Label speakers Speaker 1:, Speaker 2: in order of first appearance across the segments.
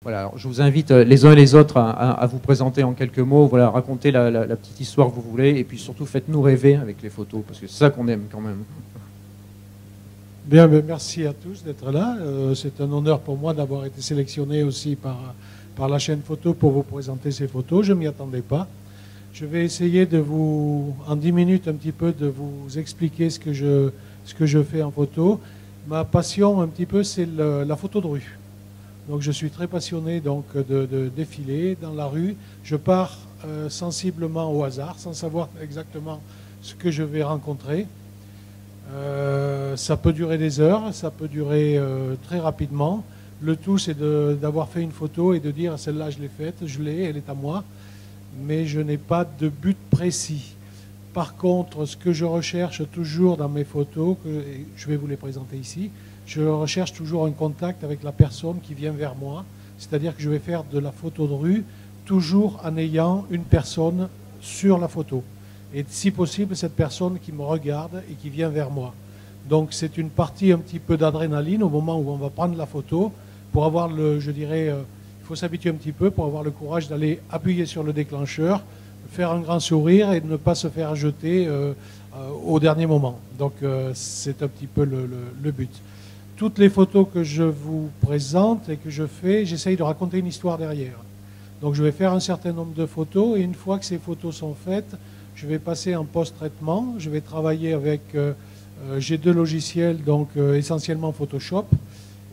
Speaker 1: Voilà, alors je vous invite les uns et les autres à vous présenter en quelques mots, voilà, racontez la petite histoire que vous voulez, et puis surtout faites-nous rêver avec les photos, parce que c'est ça qu'on aime quand même.
Speaker 2: Bien, merci à tous d'être là. C'est un honneur pour moi d'avoir été sélectionné aussi par la chaîne photo pour vous présenter ces photos. Je ne m'y attendais pas. Je vais essayer de vous, en 10 minutes un petit peu, de vous expliquer ce que je fais en photo. Ma passion un petit peu, c'est la photo de rue. Donc je suis très passionné donc, de défiler dans la rue. Je pars sensiblement au hasard, sans savoir exactement ce que je vais rencontrer. Ça peut durer des heures, ça peut durer très rapidement. Le tout, c'est d'avoir fait une photo et de dire celle-là, je l'ai faite, je l'ai, elle est à moi. Mais je n'ai pas de but précis. Par contre, ce que je recherche toujours dans mes photos, je vais vous les présenter ici, je recherche toujours un contact avec la personne qui vient vers moi. C'est-à-dire que je vais faire de la photo de rue toujours en ayant une personne sur la photo. Et si possible, cette personne qui me regarde et qui vient vers moi. Donc c'est une partie un petit peu d'adrénaline au moment où on va prendre la photo pour avoir je dirais, il faut s'habituer un petit peu pour avoir le courage d'aller appuyer sur le déclencheur, faire un grand sourire et ne pas se faire jeter au dernier moment. Donc c'est un petit peu le but. Toutes les photos que je vous présente et que je fais, j'essaye de raconter une histoire derrière. Donc je vais faire un certain nombre de photos et une fois que ces photos sont faites, je vais passer en post-traitement. Je vais travailler avec, j'ai 2 logiciels, donc essentiellement Photoshop.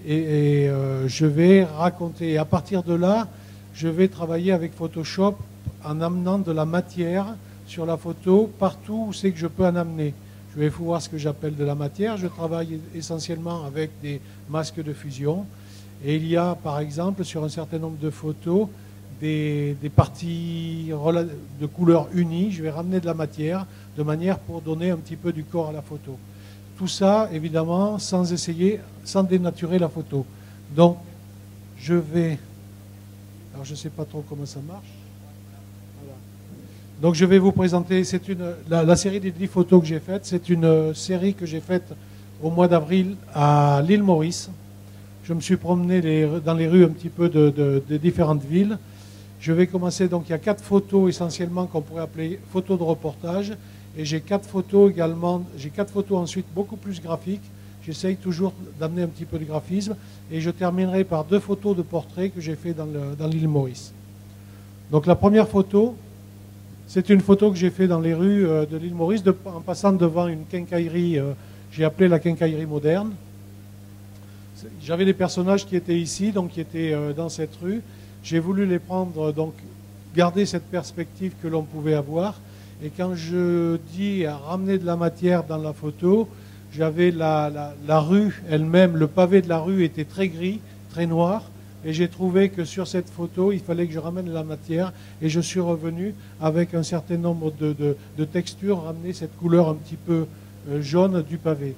Speaker 2: Et je vais raconter. Et à partir de là, je vais travailler avec Photoshop en amenant de la matière sur la photo partout où c'est que je peux en amener. Je vais voir ce que j'appelle de la matière. Je travaille essentiellement avec des masques de fusion. Et il y a, par exemple, sur un certain nombre de photos, des parties de couleurs unies. Je vais ramener de la matière de manière pour donner un petit peu du corps à la photo. Tout ça, évidemment, sans dénaturer la photo. Donc, je vais... Alors, je ne sais pas trop comment ça marche. Voilà. Donc, je vais vous présenter... C'est la série des 10 photos que j'ai faites. C'est une série que j'ai faite au mois d'avril à l'île Maurice. Je me suis promené dans les rues un petit peu de différentes villes. Je vais commencer, donc il y a 4 photos essentiellement qu'on pourrait appeler photos de reportage. Et j'ai 4 photos également, j'ai 4 photos ensuite beaucoup plus graphiques. J'essaye toujours d'amener un petit peu de graphisme. Et je terminerai par 2 photos de portraits que j'ai fait dans l'île Maurice. Donc la première photo, c'est une photo que j'ai fait dans les rues de l'île Maurice, en passant devant une quincaillerie, j'ai appelé la quincaillerie moderne. J'avais des personnages qui étaient ici, donc qui étaient dans cette rue. J'ai voulu les prendre, donc garder cette perspective que l'on pouvait avoir. Et quand je dis à ramener de la matière dans la photo, j'avais la rue elle-même, le pavé de la rue était très gris, très noir. Et j'ai trouvé que sur cette photo, il fallait que je ramène de la matière. Et je suis revenu avec un certain nombre de textures, ramener cette couleur un petit peu jaune du pavé.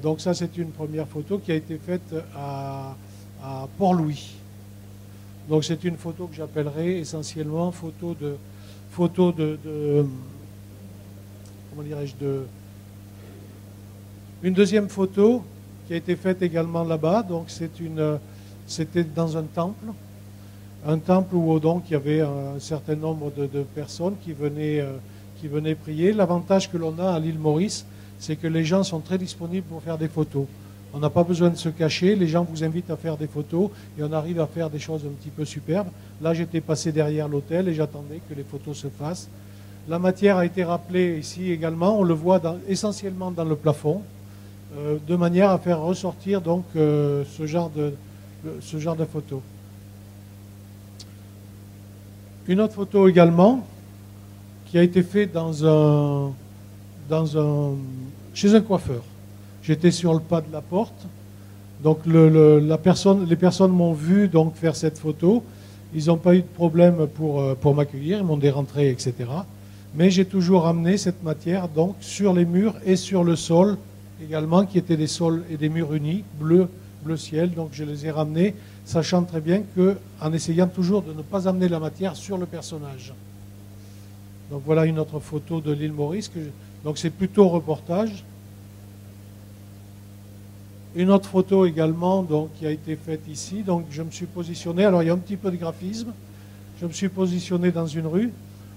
Speaker 2: Donc ça, c'est une première photo qui a été faite à Port-Louis. Donc c'est une photo que j'appellerai essentiellement photo de comment dirais-je, une deuxième photo qui a été faite également là-bas. Donc c'était dans un temple où donc il y avait un certain nombre de personnes qui venaient prier. L'avantage que l'on a à l'île Maurice, c'est que les gens sont très disponibles pour faire des photos. On n'a pas besoin de se cacher, les gens vous invitent à faire des photos et on arrive à faire des choses un petit peu superbes. Là, j'étais passé derrière l'hôtel et j'attendais que les photos se fassent. La matière a été rappelée ici également, on le voit essentiellement dans le plafond, de manière à faire ressortir donc ce genre de photos. Une autre photo également qui a été faite chez un coiffeur. J'étais sur le pas de la porte, donc les personnes m'ont vu donc faire cette photo. Ils n'ont pas eu de problème pour m'accueillir, ils m'ont dérentré, etc. Mais j'ai toujours ramené cette matière donc sur les murs et sur le sol également, qui étaient des sols et des murs unis, bleu ciel. Donc je les ai ramenés, sachant très bien qu'en essayant toujours de ne pas amener la matière sur le personnage. Donc voilà une autre photo de l'île Maurice. Donc c'est plutôt reportage. Une autre photo également donc, qui a été faite ici. Donc je me suis positionné, alors il y a un petit peu de graphisme. Je me suis positionné dans une rue.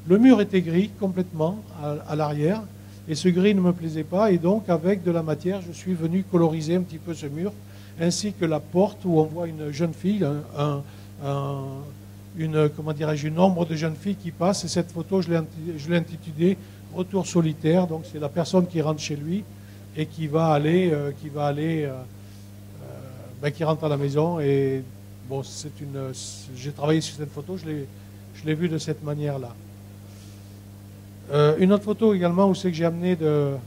Speaker 2: Le mur était gris complètement à l'arrière. Et ce gris ne me plaisait pas. Et donc avec de la matière, je suis venu coloriser un petit peu ce mur. Ainsi que la porte où on voit une jeune fille, comment dirais-je, une ombre de jeune fille qui passe. Et cette photo, je l'ai intitulée Retour solitaire. Donc c'est la personne qui rentre chez lui et qui rentre à la maison. Et bon, j'ai travaillé sur cette photo, je l'ai vue de cette manière-là. Une autre photo également où c'est que j'ai amené un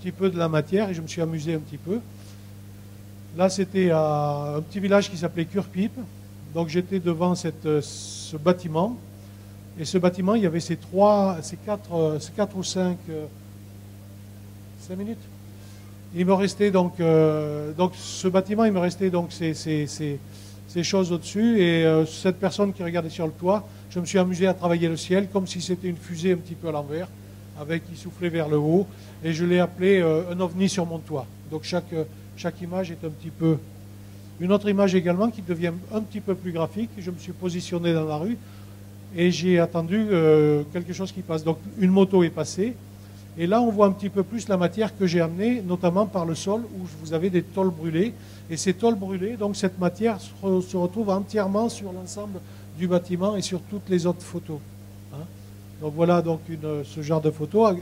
Speaker 2: petit peu de la matière et je me suis amusé un petit peu. Là, c'était un petit village qui s'appelait Curpipe. Donc j'étais devant ce bâtiment. Et ce bâtiment, il y avait ces 4 ou 5 minutes. Il me restait donc ce bâtiment, il me restait donc ces choses au-dessus. Et cette personne qui regardait sur le toit, je me suis amusé à travailler le ciel comme si c'était une fusée un petit peu à l'envers, qui soufflait vers le haut. Et je l'ai appelé un ovni sur mon toit. Donc chaque image est un petit peu... Une autre image également qui devient un petit peu plus graphique. Je me suis positionné dans la rue et j'ai attendu quelque chose qui passe. Donc une moto est passée. Et là, on voit un petit peu plus la matière que j'ai amenée, notamment par le sol, où vous avez des tôles brûlées. Et ces tôles brûlées, donc cette matière se retrouve entièrement sur l'ensemble du bâtiment et sur toutes les autres photos. Hein. Donc voilà donc ce genre de photos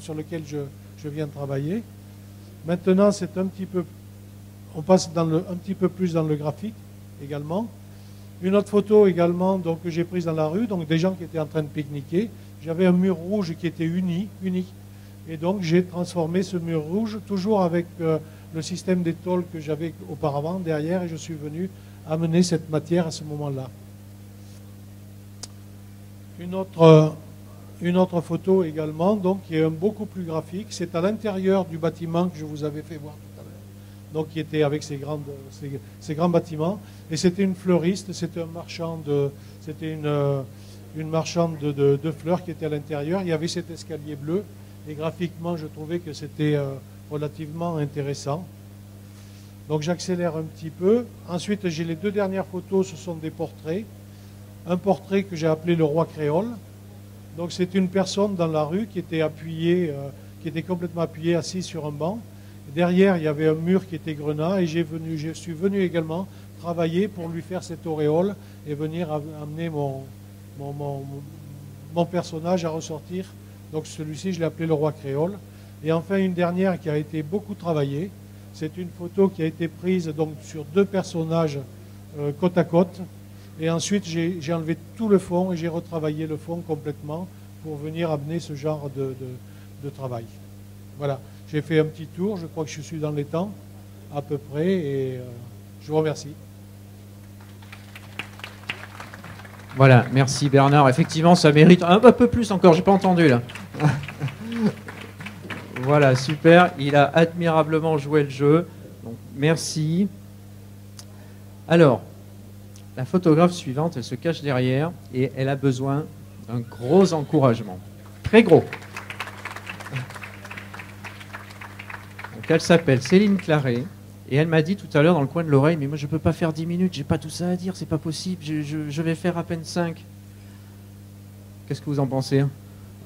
Speaker 2: sur lequel je viens de travailler. Maintenant, c'est un petit peu... On passe un petit peu plus dans le graphique également. Une autre photo également donc, que j'ai prise dans la rue, donc des gens qui étaient en train de pique-niquer. J'avais un mur rouge qui était unique. Et donc j'ai transformé ce mur rouge, toujours avec le système des tôles que j'avais auparavant derrière, et je suis venu amener cette matière à ce moment-là. Une autre photo également, donc, qui est beaucoup plus graphique. C'est à l'intérieur du bâtiment que je vous avais fait voir tout à l'heure. Donc qui était avec ces grands bâtiments. Et c'était une fleuriste, c'était une marchande de fleurs qui était à l'intérieur. Il y avait cet escalier bleu. Et graphiquement, je trouvais que c'était relativement intéressant. Donc j'accélère un petit peu. Ensuite, j'ai les 2 dernières photos, ce sont des portraits. Un portrait que j'ai appelé le roi créole. Donc c'est une personne dans la rue qui était complètement appuyée, assise sur un banc. Derrière, il y avait un mur qui était grenat et je suis venu également travailler pour lui faire cette auréole et venir amener mon personnage à ressortir. Donc celui-ci, je l'ai appelé le roi créole. Et enfin, une dernière qui a été beaucoup travaillée. C'est une photo qui a été prise donc, sur 2 personnages côte à côte. Et ensuite, j'ai enlevé tout le fond et j'ai retravaillé le fond complètement pour venir amener ce genre de travail. Voilà, j'ai fait un petit tour. Je crois que je suis dans les temps à peu près. Et je vous remercie.
Speaker 1: Voilà, merci Bernard. Effectivement, ça mérite un peu plus encore. J'ai pas entendu là. Voilà, super. Il a admirablement joué le jeu. Donc, merci. Alors, la photographe suivante, elle se cache derrière et elle a besoin d'un gros encouragement. Très gros. Donc, elle s'appelle Céline Claret. Et elle m'a dit tout à l'heure dans le coin de l'oreille, mais moi je ne peux pas faire 10 minutes, j'ai pas tout ça à dire, c'est pas possible, je vais faire à peine 5. Qu'est-ce que vous en pensez?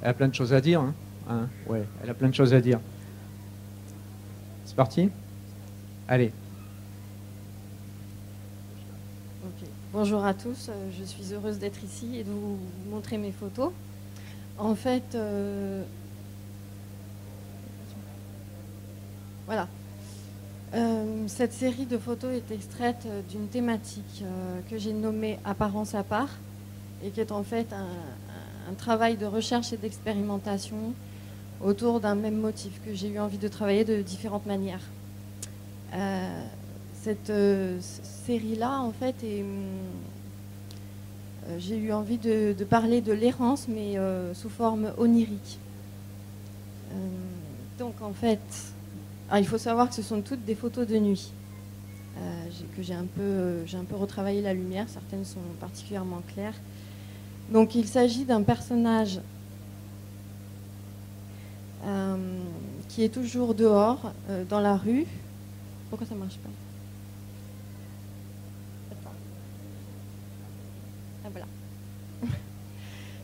Speaker 1: Elle a plein de choses à dire. Hein, ouais, elle a plein de choses à dire. C'est parti? Allez.
Speaker 3: Okay. Bonjour à tous, je suis heureuse d'être ici et de vous montrer mes photos. En fait, voilà. Cette série de photos est extraite d'une thématique que j'ai nommée Apparence à part et qui est en fait un travail de recherche et d'expérimentation autour d'un même motif que j'ai eu envie de travailler de différentes manières. Cette série-là, en fait, j'ai eu envie de parler de l'errance, mais sous forme onirique. Donc, en fait... Alors, il faut savoir que ce sont toutes des photos de nuit, que j'ai un peu retravaillé la lumière, certaines sont particulièrement claires. Donc il s'agit d'un personnage qui est toujours dehors, dans la rue, Pourquoi ça marche pas? Attends. Ah, voilà.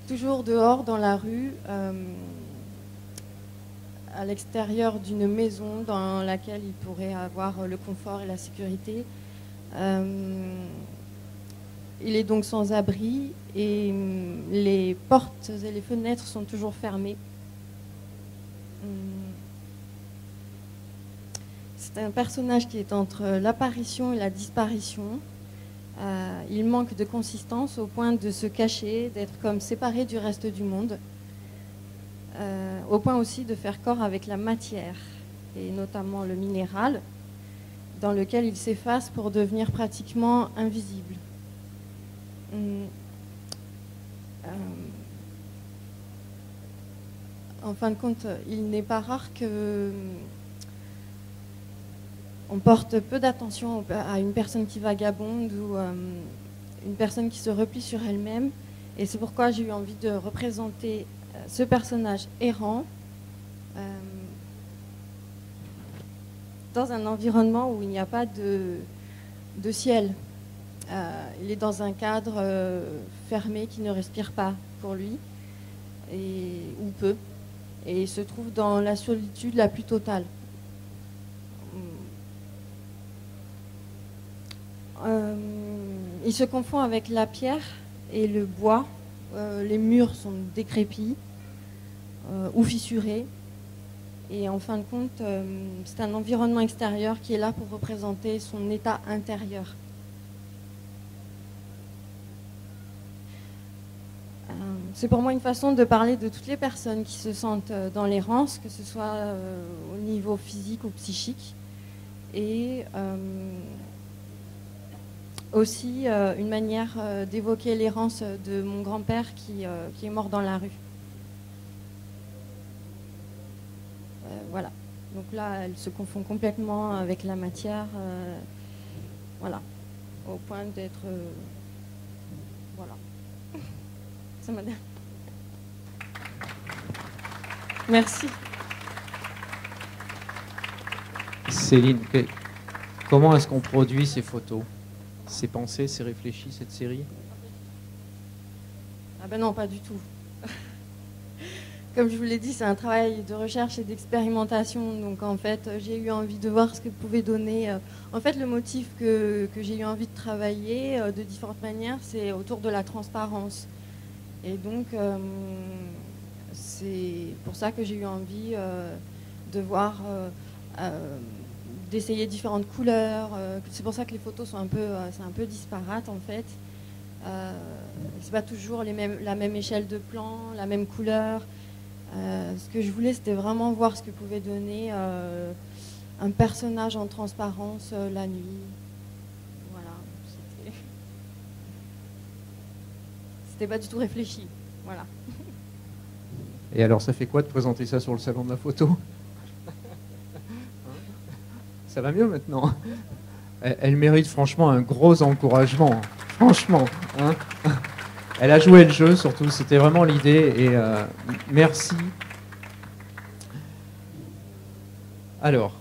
Speaker 3: Toujours dehors, dans la rue, à l'extérieur d'une maison dans laquelle il pourrait avoir le confort et la sécurité. Il est donc sans abri et les portes et les fenêtres sont toujours fermées. C'est un personnage qui est entre l'apparition et la disparition. Il manque de consistance au point de se cacher, d'être comme séparé du reste du monde, au point aussi de faire corps avec la matière, et notamment le minéral, dans lequel il s'efface pour devenir pratiquement invisible. En fin de compte, il n'est pas rare que on porte peu d'attention à une personne qui vagabonde ou une personne qui se replie sur elle-même. Et c'est pourquoi j'ai eu envie de représenter ce personnage errant dans un environnement où il n'y a pas de ciel. Il est dans un cadre fermé qui ne respire pas pour lui, ou peu. Et il se trouve dans la solitude la plus totale. Il se confond avec la pierre et le bois. Les murs sont décrépits ou fissurés. Et en fin de compte, c'est un environnement extérieur qui est là pour représenter son état intérieur. C'est pour moi une façon de parler de toutes les personnes qui se sentent dans l'errance, que ce soit au niveau physique ou psychique. Et aussi une manière d'évoquer l'errance de mon grand-père qui est mort dans la rue. Voilà. Donc là, elle se confond complètement avec la matière. Voilà. Au point d'être... voilà. Ça m'a... Merci.
Speaker 1: Céline, comment est-ce qu'on produit ces photos? C'est pensé, c'est réfléchi, cette série?
Speaker 3: Ah ben non, pas du tout. Comme je vous l'ai dit, c'est un travail de recherche et d'expérimentation. Donc en fait, j'ai eu envie de voir ce que pouvait donner. En fait, le motif que j'ai eu envie de travailler de différentes manières, c'est autour de la transparence. Et donc, c'est pour ça que j'ai eu envie de voir, d'essayer différentes couleurs. C'est pour ça que les photos sont un peu disparates en fait. C'est pas toujours la même échelle de plan, la même couleur. Ce que je voulais, c'était vraiment voir ce que pouvait donner un personnage en transparence la nuit. Voilà. C'était pas du tout réfléchi. Voilà.
Speaker 1: Et alors, ça fait quoi de présenter ça sur le salon de la photo? Ça va mieux maintenant? Elle mérite franchement un gros encouragement. Franchement. Hein, elle a joué le jeu, surtout. C'était vraiment l'idée. Et merci. Alors,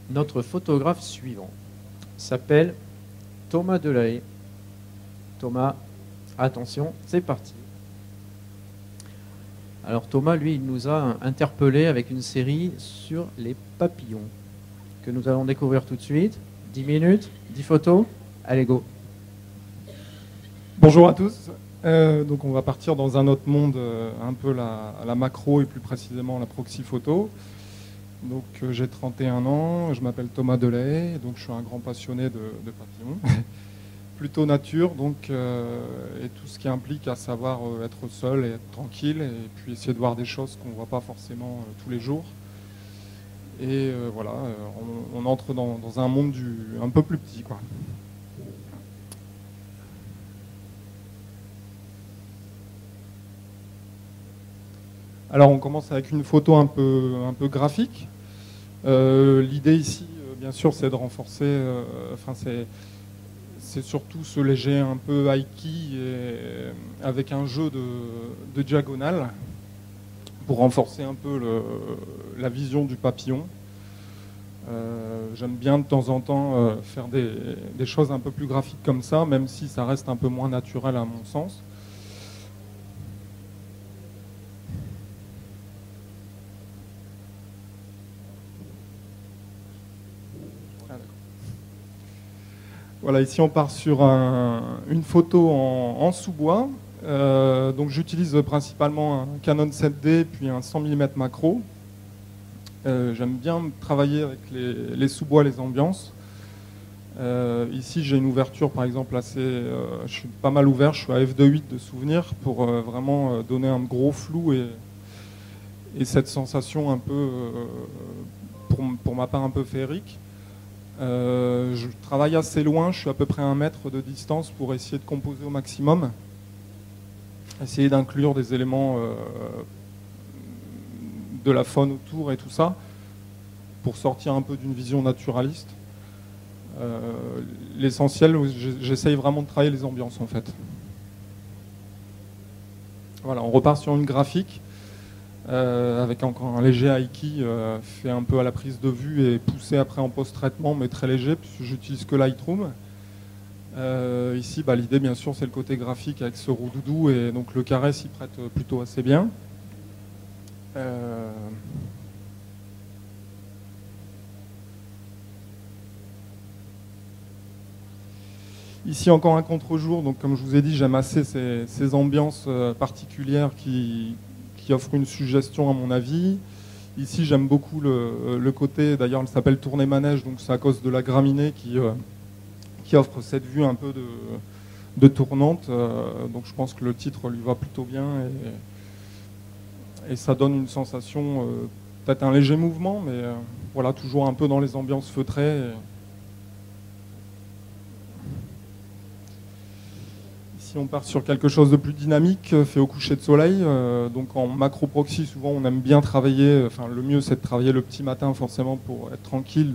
Speaker 1: notre photographe suivant s'appelle Thomas Delahaye. Thomas, attention, c'est parti. Alors Thomas, lui, il nous a interpellés avec une série sur les papillons que nous allons découvrir tout de suite. 10 minutes, 10 photos. Allez, go.
Speaker 4: Bonjour à tous. Donc on va partir dans un autre monde, un peu la macro et plus précisément la proxy photo. Donc j'ai 31 ans, je m'appelle Thomas Delahaye, donc je suis un grand passionné de papillons. Plutôt nature, donc, et tout ce qui implique à savoir être seul et être tranquille, et puis essayer de voir des choses qu'on ne voit pas forcément tous les jours. Et voilà, on entre dans un monde un peu plus petit, quoi. Alors on commence avec une photo un peu graphique. L'idée ici, bien sûr, c'est de renforcer, c'est surtout ce léger un peu high-key avec un jeu de diagonale pour renforcer un peu la vision du papillon. J'aime bien de temps en temps faire des choses un peu plus graphiques comme ça, même si ça reste un peu moins naturel à mon sens. Voilà, ici on part sur une photo en sous-bois. Donc j'utilise principalement un Canon 7D puis un 100 mm macro. J'aime bien travailler avec les sous-bois, les ambiances. Ici j'ai une ouverture par exemple assez... je suis pas mal ouvert, je suis à f2.8 de souvenir pour vraiment donner un gros flou et cette sensation un peu, pour ma part un peu féerique. Je travaille assez loin, je suis à peu près à 1 mètre de distance pour essayer de composer au maximum. Essayer d'inclure des éléments de la faune autour et tout ça, pour sortir un peu d'une vision naturaliste. L'essentiel, j'essaye vraiment de travailler les ambiances en fait. Voilà, on repart sur une graphique. Avec encore un léger Aiki fait un peu à la prise de vue et poussé après en post-traitement, mais très léger, puisque j'utilise que Lightroom. Ici, l'idée, bien sûr, c'est le côté graphique avec ce roux-doudou, et donc le carré s'y prête plutôt assez bien. Ici, encore un contre-jour, donc comme je vous ai dit, j'aime assez ces ambiances particulières qui offre une suggestion à mon avis. Ici j'aime beaucoup le côté, d'ailleurs elle s'appelle tournée manège, donc c'est à cause de la graminée qui offre cette vue un peu de tournante, donc je pense que le titre lui va plutôt bien et ça donne une sensation, peut-être un léger mouvement, mais voilà, toujours un peu dans les ambiances feutrées. Si on part sur quelque chose de plus dynamique, fait au coucher de soleil, donc en macro proxy, souvent on aime bien travailler, enfin le mieux c'est de travailler le petit matin forcément pour être tranquille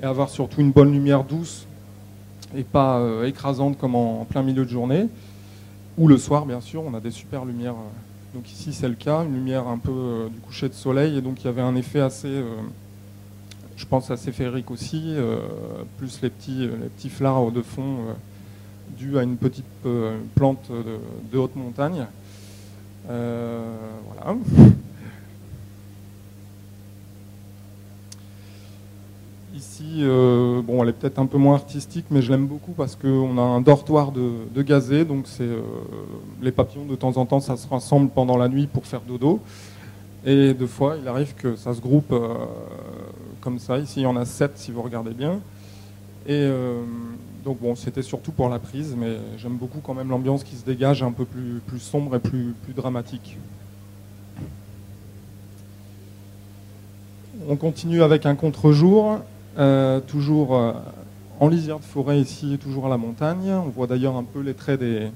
Speaker 4: et avoir surtout une bonne lumière douce et pas écrasante comme en plein milieu de journée. Ou le soir bien sûr, on a des super lumières. Donc ici c'est le cas, une lumière un peu du coucher de soleil, et donc il y avait un effet assez, je pense assez féerique aussi, plus les petits flards de fond. Dû à une petite plante de haute montagne. Voilà. Ici, bon, elle est peut-être un peu moins artistique, mais je l'aime beaucoup parce qu'on a un dortoir de gazé, donc c'est les papillons de temps en temps, ça se rassemble pendant la nuit pour faire dodo. Et deux fois, il arrive que ça se groupe comme ça. Ici, il y en a 7 si vous regardez bien. Et donc bon, c'était surtout pour la prise, mais j'aime beaucoup quand même l'ambiance qui se dégage, un peu plus sombre et plus dramatique. On continue avec un contre-jour, toujours en lisière de forêt ici, toujours à la montagne. On voit d'ailleurs un peu les traits des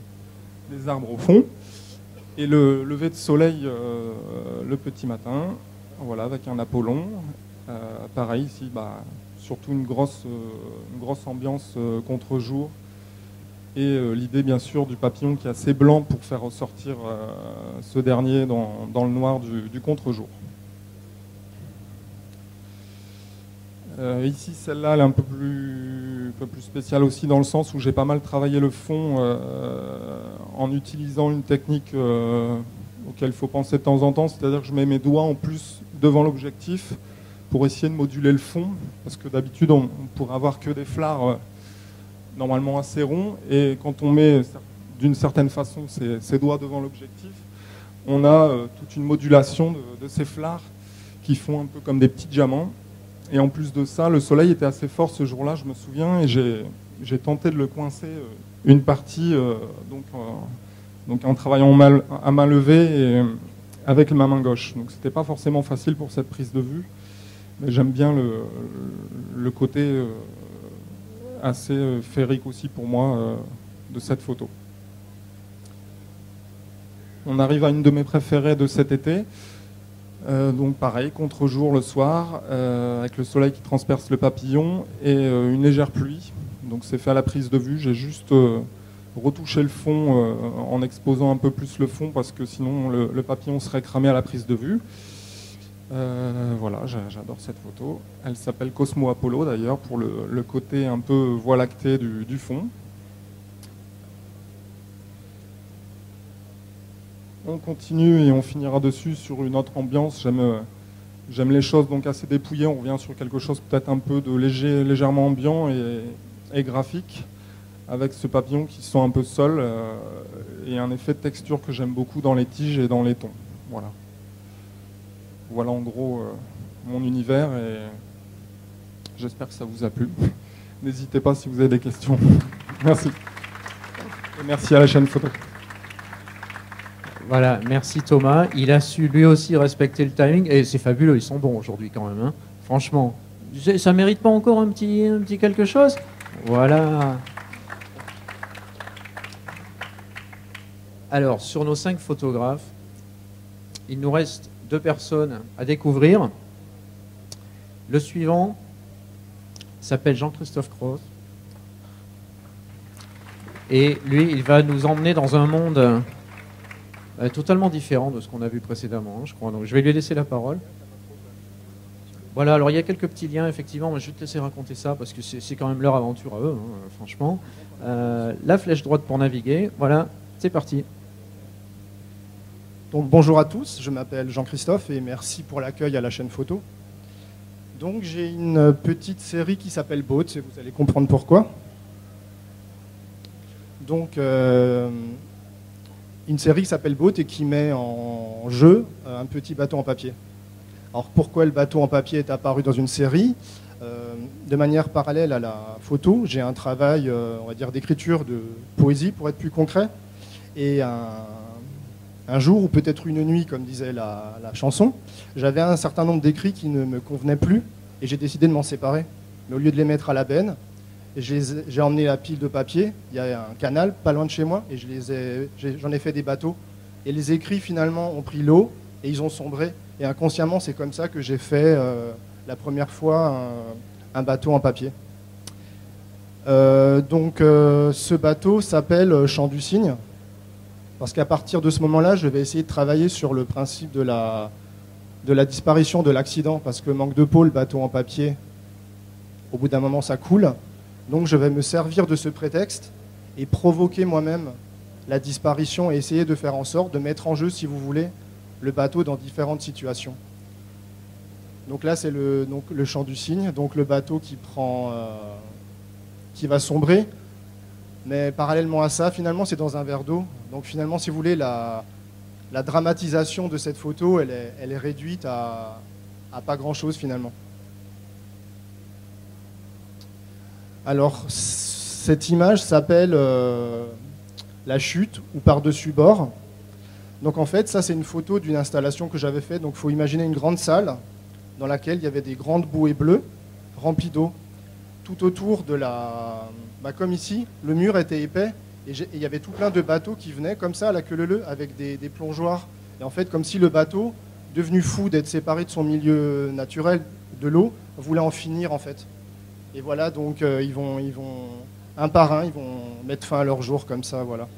Speaker 4: arbres au fond. Et le lever de soleil le petit matin, voilà, avec un Apollon. Pareil ici, surtout une grosse ambiance contre-jour. Et l'idée bien sûr du papillon qui est assez blanc pour faire ressortir ce dernier dans le noir du contre-jour. Ici celle-là elle est un peu plus spéciale aussi dans le sens où j'ai pas mal travaillé le fond en utilisant une technique auquel il faut penser de temps en temps, c'est-à-dire que je mets mes doigts en plus devant l'objectif pour essayer de moduler le fond, parce que d'habitude on pourrait avoir que des flards normalement assez ronds, et quand on met d'une certaine façon ses doigts devant l'objectif, on a toute une modulation de ces flards qui font un peu comme des petits diamants. Et en plus de ça, le soleil était assez fort ce jour-là, je me souviens, et j'ai tenté de le coincer une partie, donc en travaillant à main levée et avec ma main gauche. Donc c'était pas forcément facile pour cette prise de vue. Mais j'aime bien le côté assez féerique aussi pour moi de cette photo. On arrive à une de mes préférées de cet été. Donc pareil, contre-jour le soir, avec le soleil qui transperce le papillon et une légère pluie. Donc c'est fait à la prise de vue. J'ai juste retouché le fond en exposant un peu plus le fond parce que sinon le papillon serait cramé à la prise de vue. Voilà, j'adore cette photo. Elle s'appelle Cosmo Apollo d'ailleurs, pour le côté un peu voie lactée du fond. On continue et on finira dessus sur une autre ambiance. J'aime les choses donc assez dépouillées. On revient sur quelque chose peut-être un peu de légèrement ambiant et graphique, avec ce papillon qui se sent un peu seul et un effet de texture que j'aime beaucoup dans les tiges et dans les tons. Voilà. Voilà en gros mon univers et j'espère que ça vous a plu. N'hésitez pas si vous avez des questions. Merci. Et merci à la chaîne photo.
Speaker 1: Voilà, merci Thomas. Il a su lui aussi respecter le timing et c'est fabuleux, ils sont bons aujourd'hui quand même. Hein. Franchement, ça mérite pas encore un petit quelque chose? Voilà. Alors, sur nos 5 photographes, il nous reste 2 personnes à découvrir. Le suivant s'appelle Jean-Christophe Cross. Et lui, il va nous emmener dans un monde totalement différent de ce qu'on a vu précédemment, je crois. Donc, je vais lui laisser la parole. Voilà, alors il y a quelques petits liens, effectivement. Je vais te laisser raconter ça parce que c'est quand même leur aventure à eux, hein, franchement. La flèche droite pour naviguer. Voilà, c'est parti.
Speaker 5: Donc bonjour à tous, je m'appelle Jean-Christophe et merci pour l'accueil à la chaîne photo. Donc j'ai une petite série qui s'appelle Boat et vous allez comprendre pourquoi. Donc une série qui s'appelle Boat et qui met en jeu un petit bateau en papier. Alors pourquoi le bateau en papier est apparu dans une série? De manière parallèle à la photo, j'ai un travail on va dire d'écriture de poésie pour être plus concret et un jour, ou peut-être une nuit, comme disait la chanson, j'avais un certain nombre d'écrits qui ne me convenaient plus et j'ai décidé de m'en séparer. Mais au lieu de les mettre à la benne, j'ai emmené la pile de papier, il y a un canal pas loin de chez moi et j'en ai fait des bateaux. Et les écrits finalement ont pris l'eau et ils ont sombré. Et inconsciemment, c'est comme ça que j'ai fait la première fois un bateau en papier. Ce bateau s'appelle Chant du Cygne. Parce qu'à partir de ce moment-là, je vais essayer de travailler sur le principe de la disparition de l'accident. Parce que manque de peau, le bateau en papier, au bout d'un moment, ça coule. Donc je vais me servir de ce prétexte et provoquer moi-même la disparition et essayer de faire en sorte de mettre en jeu, si vous voulez, le bateau dans différentes situations. Donc là, c'est le Chant du Cygne, donc le bateau qui va sombrer. Mais parallèlement à ça, finalement, c'est dans un verre d'eau. Donc finalement, si vous voulez, la dramatisation de cette photo, elle est réduite à pas grand-chose finalement. Alors, cette image s'appelle La chute ou par-dessus bord. Donc en fait, ça c'est une photo d'une installation que j'avais faite. Donc il faut imaginer une grande salle dans laquelle il y avait des grandes bouées bleues remplies d'eau. Tout autour de comme ici, le mur était épais et il y avait tout plein de bateaux qui venaient comme ça à la queue leu-leu avec des plongeoires. Et en fait, comme si le bateau, devenu fou d'être séparé de son milieu naturel, de l'eau, voulait en finir en fait. Et voilà, donc ils vont un par un, ils vont mettre fin à leur jour comme ça, voilà.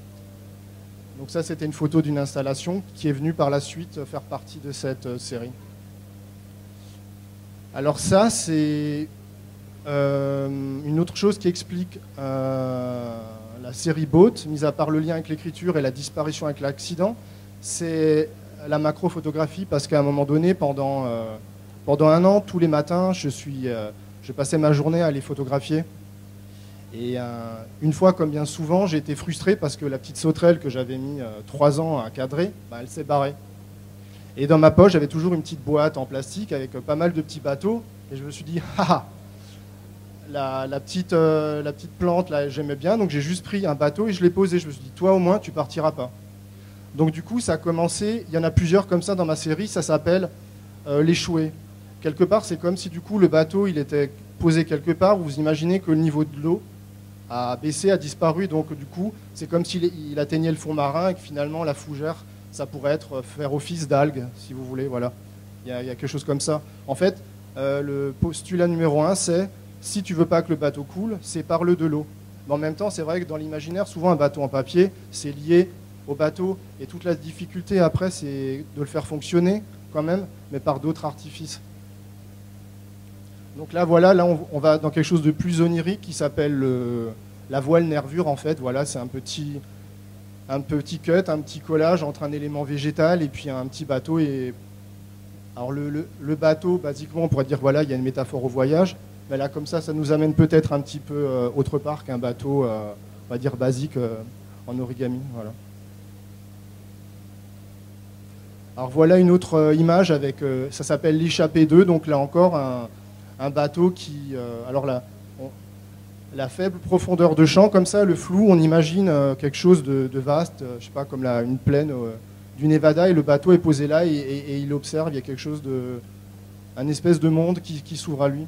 Speaker 5: Donc ça, c'était une photo d'une installation qui est venue par la suite faire partie de cette série. Alors ça, c'est une autre chose qui explique la série Boat, mis à part le lien avec l'écriture et la disparition avec l'accident, c'est la macrophotographie, parce qu'à un moment donné, pendant 1 an, tous les matins, je passais ma journée à les photographier. Et une fois, comme bien souvent, j'ai été frustré parce que la petite sauterelle que j'avais mis 3 ans à cadrer, elle s'est barrée. Et dans ma poche, j'avais toujours une petite boîte en plastique avec pas mal de petits bateaux. Et je me suis dit, la petite plante, là, j'aimais bien. Donc j'ai juste pris un bateau et je l'ai posé. Je me suis dit, toi au moins, tu partiras pas. Donc du coup, ça a commencé. Il y en a plusieurs comme ça dans ma série. Ça s'appelle l'échoué. Quelque part, c'est comme si du coup le bateau il était posé quelque part. Vous imaginez que le niveau de l'eau a baissé, a disparu. Donc du coup, c'est comme s'il atteignait le fond marin et que finalement la fougère, ça pourrait faire office d'algue, si vous voulez. Voilà, il y a quelque chose comme ça. En fait, le postulat numéro 1, c'est si tu veux pas que le bateau coule, sépare-le de l'eau. Mais en même temps, c'est vrai que dans l'imaginaire, souvent un bateau en papier, c'est lié au bateau. Et toute la difficulté après, c'est de le faire fonctionner quand même, mais par d'autres artifices. Donc là, voilà, là on va dans quelque chose de plus onirique qui s'appelle la voile nervure, en fait. Voilà, c'est un petit cut, un petit collage entre un élément végétal et puis un petit bateau. Alors le bateau, basiquement, on pourrait dire, voilà, il y a une métaphore au voyage. Mais là, comme ça nous amène peut-être un petit peu autre part qu'un bateau, on va dire, basique en origami. Voilà. Alors voilà une autre image avec, ça s'appelle l'échappée 2, donc là encore un bateau qui, alors là, la faible profondeur de champ, comme ça, le flou, on imagine quelque chose de vaste, je sais pas, comme là, une plaine du Nevada, et le bateau est posé là et il observe, il y a quelque chose un espèce de monde qui s'ouvre à lui.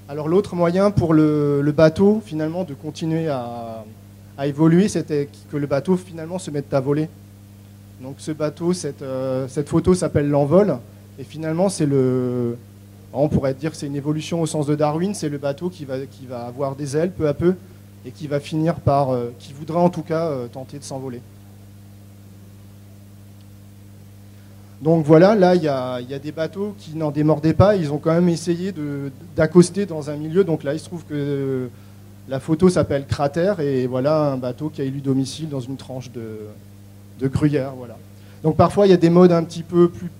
Speaker 5: Alors l'autre moyen pour le bateau, finalement, de continuer à évoluer, c'était que le bateau, finalement, se mette à voler. Donc ce bateau, cette photo s'appelle l'envol, et finalement, on pourrait dire que c'est une évolution au sens de Darwin, c'est le bateau qui va avoir des ailes peu à peu, et qui va finir par, qui voudra en tout cas tenter de s'envoler. Donc voilà, là il y a des bateaux qui n'en démordaient pas, ils ont quand même essayé d'accoster dans un milieu. Donc là il se trouve que la photo s'appelle Cratère, et voilà un bateau qui a élu domicile dans une tranche de gruyère. Voilà. Donc parfois il y a des modes un petit peu plus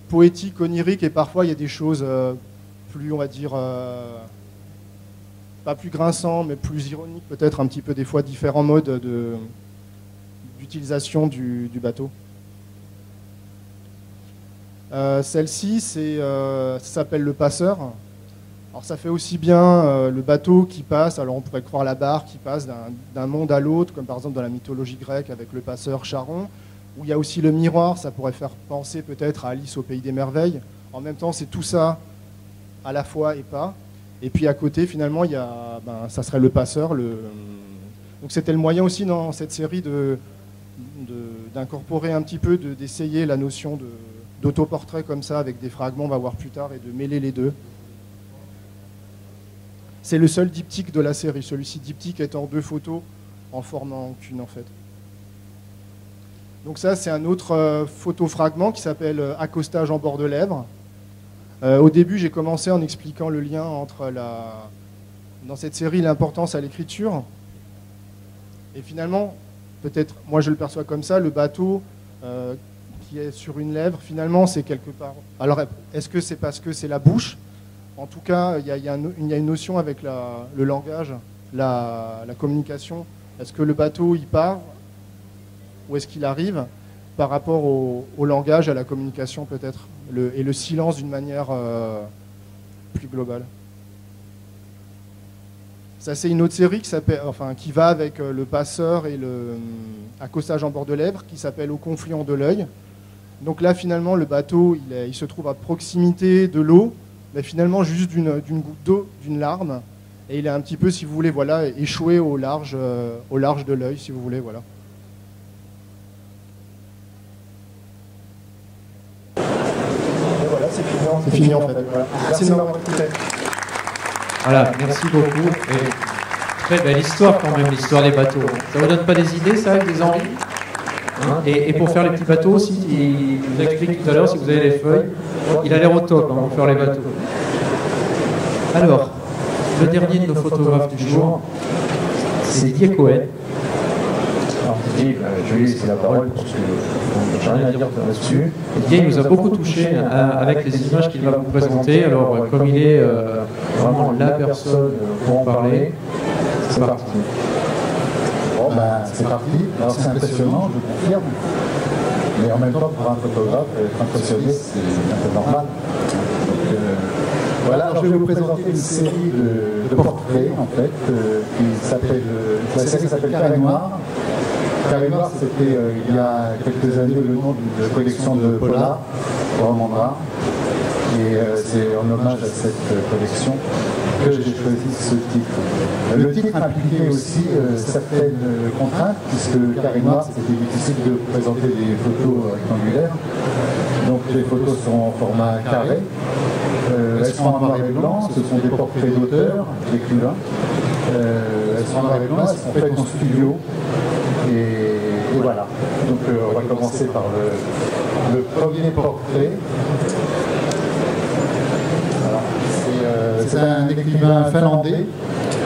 Speaker 5: poétiques, oniriques, et parfois il y a des choses plus, on va dire, pas plus grinçants, mais plus ironiques, peut-être un petit peu des fois différents modes d'utilisation du bateau. Celle-ci, ça s'appelle le passeur. Alors ça fait aussi bien le bateau qui passe, alors on pourrait croire la barre qui passe d'un monde à l'autre, comme par exemple dans la mythologie grecque avec le passeur Charon, où il y a aussi le miroir, ça pourrait faire penser peut-être à Alice au Pays des Merveilles. En même temps, c'est tout ça à la fois et pas. Et puis à côté, finalement, il y a, ça serait le passeur. Donc c'était le moyen aussi dans cette série d'incorporer un petit peu, d'essayer la notion d'autoportrait comme ça, avec des fragments, on va voir plus tard, et de mêler les deux. C'est le seul diptyque de la série, celui-ci diptyque étant 2 photos en formant qu'une en fait. Donc ça, c'est un autre photo-fragment qui s'appelle accostage en bord de lèvre. Au début, j'ai commencé en expliquant le lien entre dans cette série l'importance à l'écriture. Et finalement, peut-être, moi je le perçois comme ça, le bateau qui est sur une lèvre, finalement, c'est quelque part. Alors, est-ce que c'est parce que c'est la bouche? En tout cas, il y a une notion avec le langage, la communication. Est-ce que le bateau, il part? Où est-ce qu'il arrive par rapport au langage, à la communication peut-être, et le silence d'une manière plus globale. Ça, c'est une autre série qui va avec le passeur et le accostage en bord de lèvre, qui s'appelle Au confluent de l'œil. Donc là, finalement, le bateau, il se trouve à proximité de l'eau, mais finalement juste d'une goutte d'eau, d'une larme, et il est un petit peu, si vous voulez, voilà, échoué au large de l'œil, si vous voulez, voilà. C'est fini en fait. Voilà. Merci de m'avoir écouté.
Speaker 1: Voilà, merci beaucoup. Et très belle histoire quand même, l'histoire des bateaux. Ça vous donne pas des idées, ça, des envies, hein? Et pour faire les petits bateaux aussi, il vous explique tout à l'heure, si vous avez les feuilles, il a l'air au top pour faire les bateaux. Alors, le dernier de nos photographes du jour, c'est Didier Cohen.
Speaker 6: Alors, Didier, je vais laisser la parole parce que j'ai rien à dire là-dessus.
Speaker 1: Didier nous a beaucoup touché avec les images qu'il va vous présenter. Alors, comme il est vraiment la personne pour en parler, c'est parti.
Speaker 6: Bon, c'est parti. Alors, c'est impressionnant, je confirme. Mais en même temps, pour un photographe, être impressionné, c'est un peu normal. Donc, voilà, alors je vais vous présenter une série de portraits, en fait, la série s'appelle Carré Noir. Carré Noir, c'était il y a quelques années le nom d'une collection de Polar, Romandra. Et c'est en hommage à cette collection que j'ai choisi ce titre. Le titre impliquait aussi certaines contraintes, puisque Carré Noir, c'était difficile de présenter des photos rectangulaires. Donc les photos sont en format carré. Elles sont en noir et blanc, ce sont des portraits d'auteurs, d'écrivains. Elles sont en noir et blanc, elles sont faites en studio. Et Et voilà. Donc on va commencer par le premier portrait. C'est un écrivain finlandais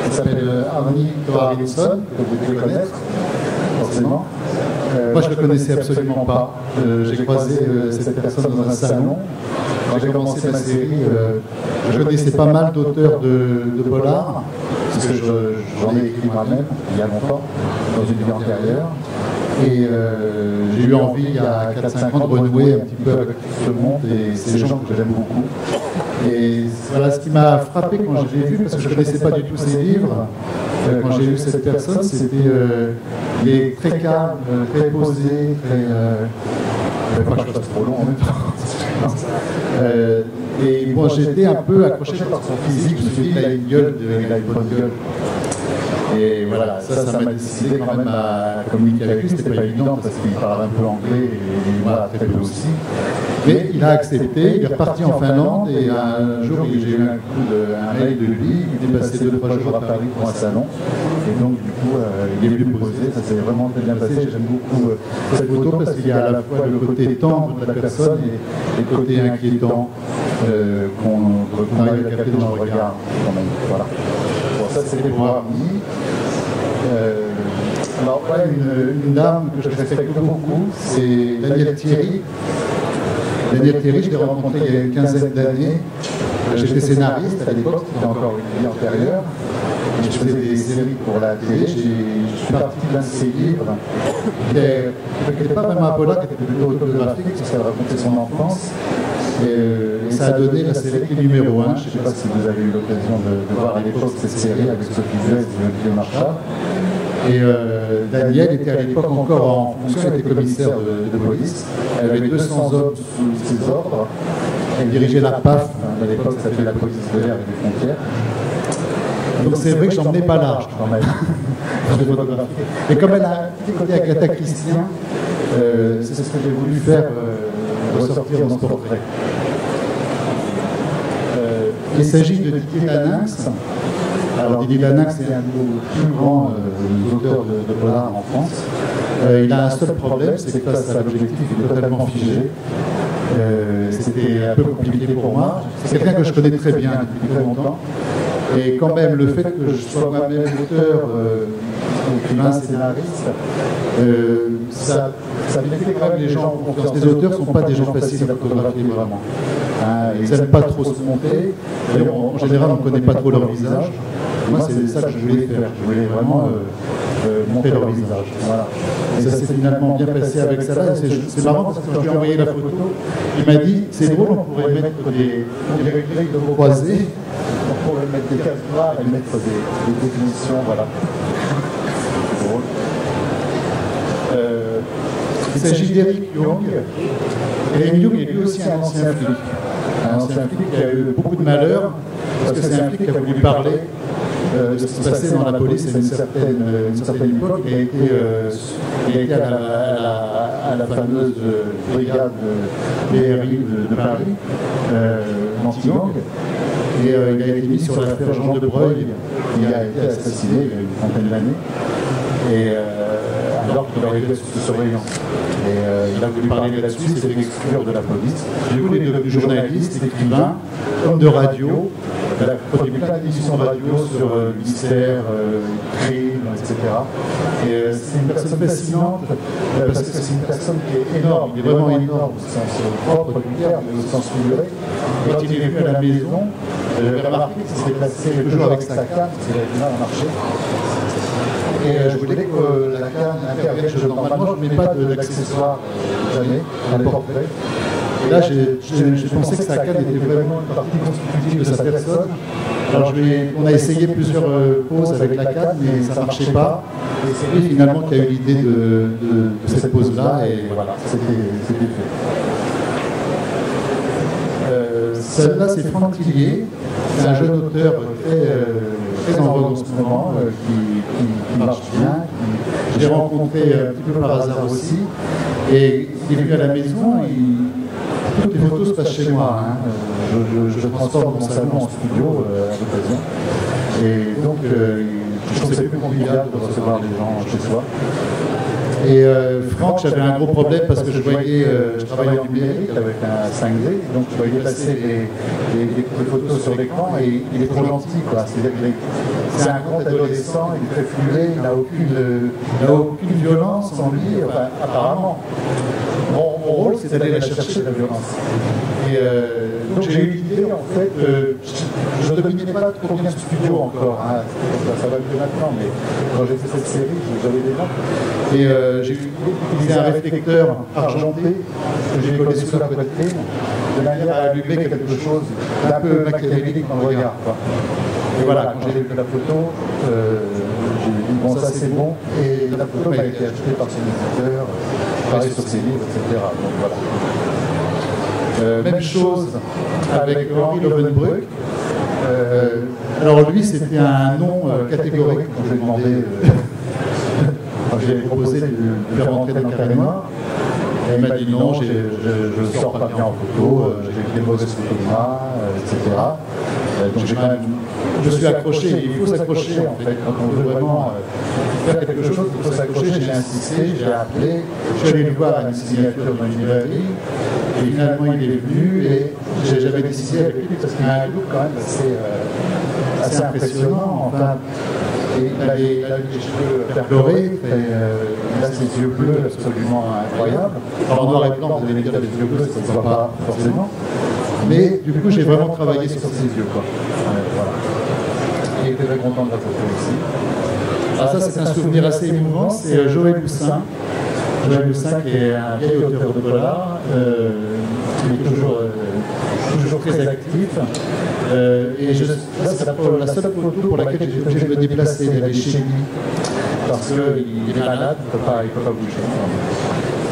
Speaker 6: qui s'appelle Arni Toarinsson, que vous devez connaître, forcément. Moi, je ne le connaissais absolument pas. J'ai croisé cette personne dans un salon. Quand j'ai commencé ma série, je connaissais pas mal d'auteurs de polar, parce que j'en ai écrit moi-même il y a longtemps, dans une vie antérieure. Et j'ai eu envie, il y a 4-5 ans, de renouer un petit peu avec ce monde et ces gens que j'aime beaucoup. Et voilà ce qui m'a frappé quand je l'ai vu, parce que je ne connaissais pas du tout ses livres. Quand j'ai vu cette personne, c'était il est très calme, très posé, très. Je ne vais pas que je fasse trop long en même temps. Et moi, j'étais un peu accroché par son physique. Je me suis dit, il a une gueule, il a une bonne gueule. Et voilà, ça m'a décidé quand même à communiquer avec lui. C'était pas évident parce qu'il parle un peu anglais et moi très peu aussi. Mais il a accepté, il est reparti en Finlande et un jour j'ai eu un mail de lui. Il est passé 2-3 jours à Paris pour un salon. Et donc du coup, il est venu me poser. Ça s'est vraiment très bien passé. J'aime beaucoup cette photo parce qu'il y a à la fois le côté tendre de la personne et le côté inquiétant qu'on arrive à capter dans le regard quand même. Voilà. Bon, ça c'était pour Arni. Alors voilà une dame que je respecte beaucoup, c'est Daniel Thierry. Daniel Thierry, je l'ai rencontré il y a une quinzaine d'années. J'étais scénariste à l'époque, c'était encore une vie antérieure. Je faisais des séries pour la télé. Je suis parti d'un de ses livres qui n'était pas vraiment un polar, qui était plutôt autobiographique, parce qu'elle racontait son enfance. Et ça a donné la série numéro 1. Je ne sais pas si vous avez eu l'occasion de voir à l'époque cette série avec Sophie Duez et Olivier Marchal. Et Daniel était à l'époque encore en fonction, elle était commissaire de police. Elle avait 200 hommes sous ses ordres. Elle dirigeait la PAF, à l'époque ça s'appelait la police de l'air et des frontières. Donc c'est vrai que je n'en menais pas large quand même. Mais comme elle a un petit côté Agatha Christien, c'est ce que j'ai voulu faire ressortir dans ce portrait. Il s'agit de Didier Laninx. Alors Didier Laninx est un de nos plus grands auteurs de polar en France. Il a un seul problème, c'est que face à l'objectif, il est totalement figé. C'était un peu compliqué pour moi. C'est quelqu'un que je connais très bien depuis très longtemps. Et quand même, le fait que je sois moi-même auteur, écrivain, scénariste, ça mettait quand même les gens en confiance. Les auteurs ne sont pas des gens faciles à photographier vraiment. Ils n'aiment pas trop se monter. En général, on ne connaît pas trop leur visage. Moi, c'est ça que je voulais faire. Je voulais vraiment montrer leur visage. Voilà. Et ça s'est finalement bien passé avec ça. C'est marrant parce que quand je lui ai envoyé la photo, il m'a dit c'est drôle, on pourrait mettre des règles de mots croisés. On pourrait mettre des cases noires et mettre des définitions, voilà. Il s'agit d'Eric Young. Eric Young est lui aussi un ancien flic. Un ancien flic qui a eu beaucoup de malheur, parce que c'est un flic qui a voulu parler de ce qui se passait dans la police à une certaine époque. Il a été à la fameuse brigade BRI de Paris, anti-gang. Et il a été mis sur l'affaire Jean de Breuil, qui a été assassiné il y a une trentaine d'années, alors qu'il aurait été sous surveillance. Et il a voulu parler là-dessus, c'était l'exclure de la police. Du coup, il est devenu journaliste, écrivain, homme de radio. Il a produit plein d'émissions de radio sur mystère, crime, etc. Et c'est une personne fascinante, parce que c'est une personne qui est énorme, il est vraiment énorme au sens propre du terme, mais au sens figuré. Et quand il est venu à la maison, j'avais remarqué qu'il s'était placé toujours avec sa canne, parce qu'il avait du mal à marcher. Et je voulais que la canne intervienne chez normalement, je ne mets pas d'accessoires, jamais, un portrait. Et là, j'ai pensé que sa canne était vraiment une partie constitutive de sa personne. Alors on a essayé plusieurs poses avec la canne, mais ça ne marchait pas. Et c'est lui finalement qui a eu l'idée de cette pose-là, et voilà, c'était fait. Celle-là, c'est Franck Tillier, c'est un jeune auteur très en vogue en ce moment, qui marche bien. Je l'ai rencontré un petit peu par hasard aussi. Et il est venu à la maison, toutes les photos se passent chez moi. Je transforme mon salon en studio à l'occasion. Et donc, je trouve que c'est plus convivial de recevoir les gens chez soi. Et Franck, j'avais un gros problème parce que je voyais, je travaillais en numérique avec un 5D, donc je voyais passer des photos sur l'écran et il est trop gentil, quoi. C'est un grand adolescent, il est très fluet, il n'a aucune violence en lui, enfin, apparemment. Mon rôle, c'est d'aller la chercher, la violence. Et donc j'ai eu l'idée, en fait, je ne dominais pas trop bien le studio encore, hein. Ça va mieux maintenant, mais quand j'ai fait cette série, j'avais des noms. Et j'ai eu l'idée d'utiliser un réflecteur argenté que j'ai collé sous la poitrine, de manière à allumer quelque chose d'un peu machiavélique dans le regard, quoi. Et voilà, quand j'ai vu la photo, j'ai dit bon, ça c'est bon, et la photo m'a été achetée par son éditeur, pareil sur ses livres, etc. Donc voilà. Même chose avec Henri Lovenbruck. Alors lui, c'était un nom catégorique quand je lui ai demandé, quand j'ai proposé de le faire rentrer dans le carré noir. Il m'a dit non, je ne sors pas bien en photo, j'ai des mauvaises photos de moi, etc. Donc j'ai quand même, je suis accroché, il faut s'accrocher en fait, quand on veut vraiment faire quelque chose, il faut s'accrocher. J'ai insisté, j'ai appelé, je suis allé le voir à une signature dans une librairie, et finalement il est venu et j'avais décidé avec lui parce qu'il a un look quand même assez impressionnant. Enfin, et il a les cheveux perchlorés, il a ses yeux bleus absolument incroyables. Alors, en noir et blanc, vous allez me dire les yeux bleus, ça ne se voit pas forcément. Mais du coup, j'ai vraiment travaillé sur ses yeux, quoi. Voilà. Il était très content de la photo aussi. Alors ça, c'est un souvenir assez émouvant. C'est Joël Loussin. Joël Loussin qui est un vieil auteur de polar. Il est toujours très actif. Et là, c'est la seule photo pour laquelle j'ai été obligé de me déplacer, d'aller chez lui. Parce qu'il est malade, il ne peut pas bouger.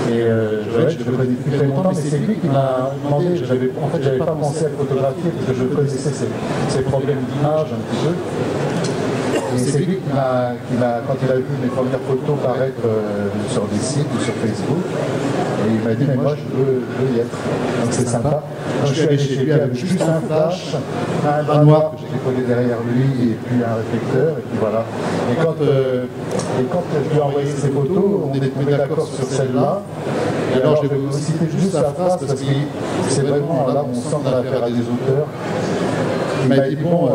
Speaker 6: Et Joël, je le connais depuis très longtemps, mais c'est lui qui m'a demandé. En fait, je n'avais pas pensé à le photographier parce que je connaissais ses problèmes d'image un petit peu. Et c'est lui qui m'a, quand il a vu mes premières photos paraître sur des sites ou sur Facebook, et il m'a dit, mais moi je veux y être. Donc c'est sympa. Donc je suis allé chez lui avec juste un flash, un bras noir que j'ai collé derrière lui, et puis un réflecteur, et puis voilà. Et quand je lui ai envoyé ces photos, on était mis d'accord sur celle-là. Et alors je vais vous citer juste la phrase, parce que c'est vraiment là où on sent dans l'affaire à des auteurs. Il m'a dit, bon...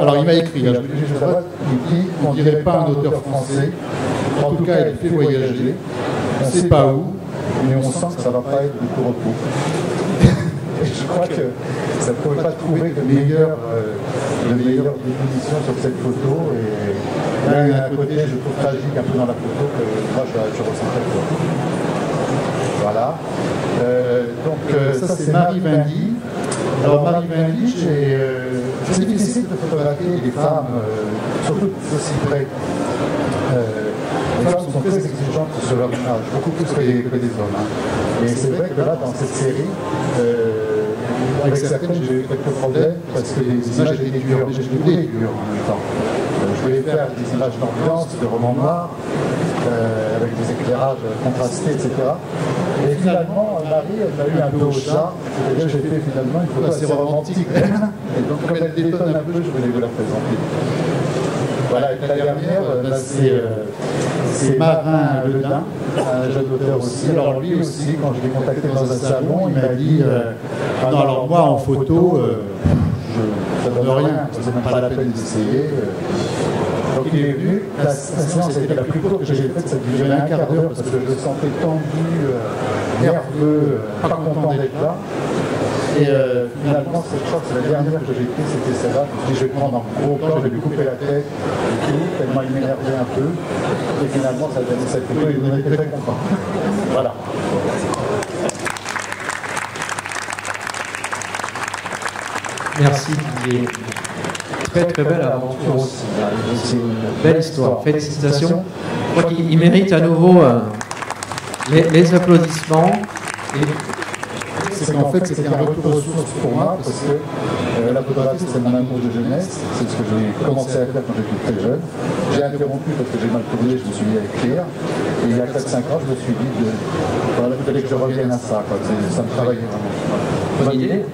Speaker 6: alors il m'a écrit, je voulais juste savoir, il dit, on ne dirait pas un auteur français, en tout cas il fait voyager, on ne sait pas où, mais on sent que ça ne va pas être du tout repos. Et je crois que ça ne pouvait pas trouver de meilleure définition sur cette photo, et là il y a un côté, je trouve tragique un peu dans la photo, que moi je ressens très fort. Voilà. Donc ça c'est Marie Vindy. Alors Marie Vindy, c'est difficile de photographier les femmes, surtout aussi près. Les femmes sont très exigeantes sur leur image, beaucoup plus que des hommes. Hein. Et c'est vrai que là, dans cette série, avec certaines, j'ai eu quelques problèmes parce que les images étaient dures, mais je voulais dures en même temps. Je voulais faire des images d'ambiance, de romans noirs, avec des éclairages contrastés, etc. Et finalement, Marie, elle m'a eu un peu au chat, c'est-à-dire j'ai fait finalement une photo assez romantique. Et donc, comme elle détonne un peu, je voulais vous la présenter. Voilà, et la dernière, c'est Marin Ledin, un jeune auteur aussi. Alors lui aussi, quand je l'ai contacté dans un salon, il m'a dit non, alors moi en photo, ça ne donne rien, c'est même pas la peine d'essayer. Donc il est venu, la séance était la plus courte que j'ai faite, ça durait un quart d'heure parce que je le sentais tendu, nerveux, pas content d'être là. Et finalement, je crois que c'est la dernière que j'ai prise, c'était celle-là. Je me suis dit, je vais prendre en gros plan, je vais lui couper la tête, et tout, tellement il m'énervait un peu. Et finalement, ça a donné cette photo et on était très contents. Voilà.
Speaker 1: Merci Didier. Très très belle aventure aussi. C'est une belle histoire. Félicitations. Je crois qu'il mérite à nouveau les applaudissements.
Speaker 6: C'est qu'en fait, c'était un retour aux sources pour moi, parce que la photographie, c'est mon amour de jeunesse. C'est ce que j'ai commencé à faire quand j'étais très jeune. J'ai interrompu parce que j'ai mal tourné, je me suis mis à écrire. Et il y a 4-5 ans, je me suis dit qu'il fallait que je revienne à ça. Ça me travaillait vraiment.
Speaker 1: Bonne idée.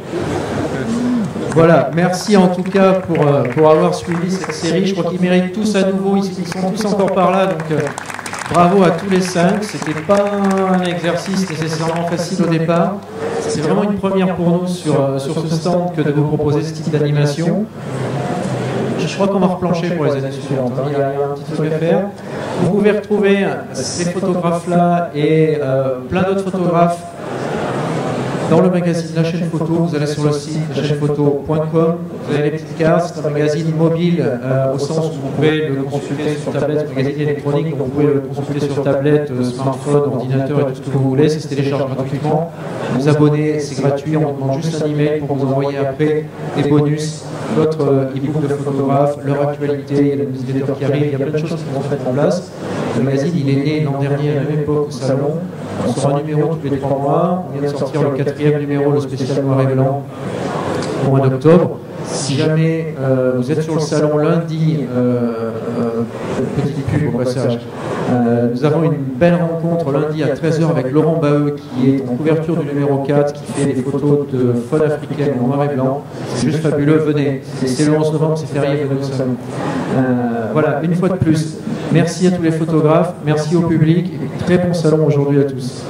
Speaker 1: Voilà, merci en tout cas pour avoir suivi cette série. Je crois qu'ils méritent tous à nouveau, ils sont tous encore par là, donc Bravo à tous les 5. C'était pas un exercice nécessairement facile au départ. C'est vraiment une première pour nous sur ce stand que de vous proposer ce type d'animation. Je crois qu'on va replancher pour les années suivantes. Il y a un petit truc à faire. Vous pouvez retrouver ces photographes-là et plein d'autres photographes dans le magazine La Chaîne Photo. Vous allez sur le site lachaînephoto.com, vous avez les petites cartes. C'est un magazine mobile au sens où vous pouvez le consulter sur tablette, un magazine électronique, donc vous pouvez le consulter sur tablette, smartphone, ordinateur et tout ce que vous voulez. Ça se télécharge gratuitement. Vous abonnez, c'est gratuit. On vous demande juste un email pour vous envoyer après des bonus, d'autres e-books de photographes, leur actualité, il y a la newsletter qui arrive, il y a plein de choses qui vont se mettre en place. Le magazine, il est né l'an dernier à la même époque au salon. On sort un numéro tous les 3 mois. On vient de sortir le 4e numéro, le spécial noir et blanc, au mois d'octobre. Si jamais vous êtes sur le salon lundi, petite pub au passage, nous avons une belle rencontre lundi à 13h avec Laurent Baheux qui est en couverture du numéro 4, qui fait des photos de faune africaine en noir et blanc. C'est juste fabuleux, venez. C'est le 11 novembre, c'est férié, venez au salon. Voilà, une fois de plus. Merci à tous les photographes, merci au public. Très bon salon aujourd'hui à tous.